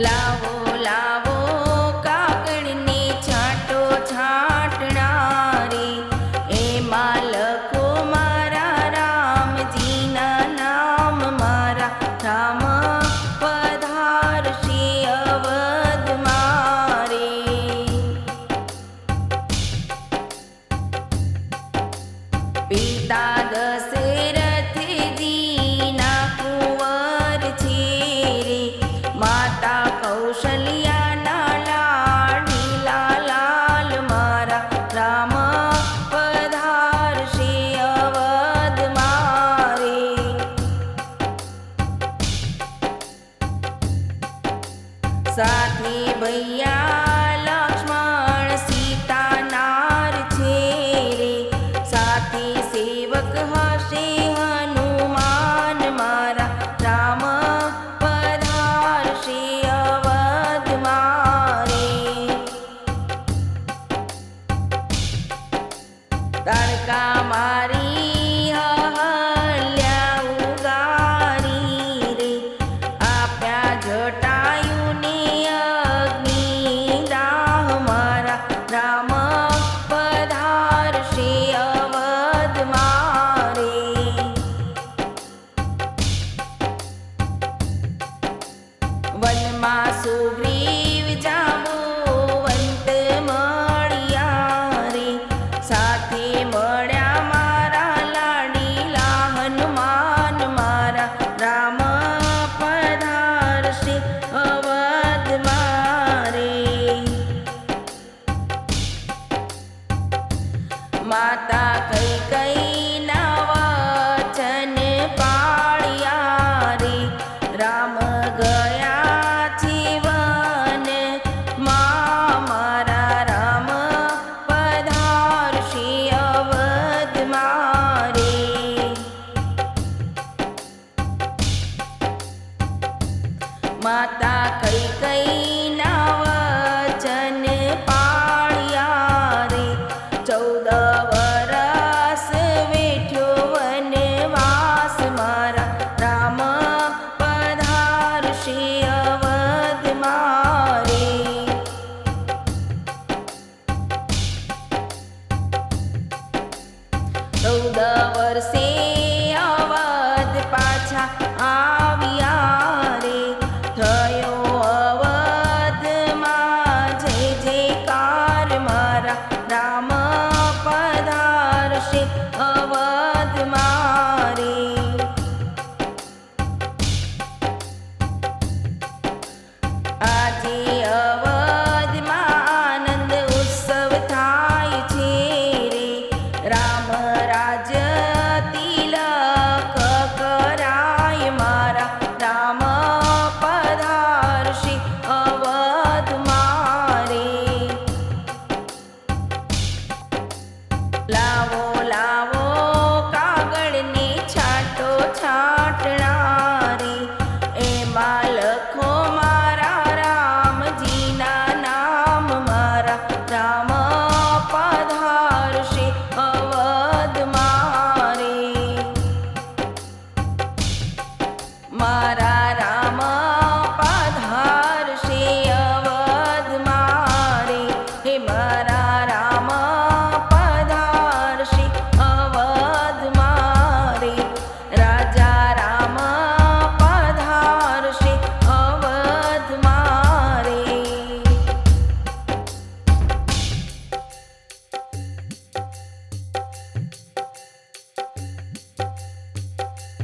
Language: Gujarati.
લાવો લાવો કાગળને છાંટો છાંટનારી, એમાં લખો મારા રામજીના નામ, મારા રામ પધારશે અવધ મારે. પિતા દશરથજીના કુંવર છે રે, માતા કૌશલ્યાના લાડીલા લાલ, મારા રામ પધારશે અવધ મારે. સાથે ભૈયા લક્ષ્મણ સીતાનાર છે રે, સાથે સેવક હશે હનુમાન, મારા રામ પધારશે અવધ મારે. તારકા મારી અહલ્યા ઉગારી રે, આપ્યા જટાયુને અગ્નિદાહ, મારા રામ પધારશે અવધ મારે. વનમાં સુગ્રીવ જાંબુવંત મળ્યા રે, સાથે મળ્યા મારા લાડીલા હનુમાન, મારા રામ પધારશે અવધ મારે. માતા કૈકેયીના વચન પાળ્યા રે, રામ ગયા છે વન માં, મારા રામ પધારશે અવધ મારે. માતા કૈકેયીના વચન પાળ્યા રે, 14 વરસ વેઠ્યો વનવાસ, મારા રામ પધારશે અવધ મારે. ચૌદ વર્ષે અવધ પાછા આવ્યા રે, થયો અવધમાં જય જયકાર, મારા રામ પધારશે અવધ મારે. આજે અવધમાં આનંદ ઉત્સવ થાય છે રે, રામ રાજ તિલક કરાય, મારા રામ પધારશે અવધ મારે. લાવો લાવો કાગળને છાંટો છાંટનારી, એમાં લખો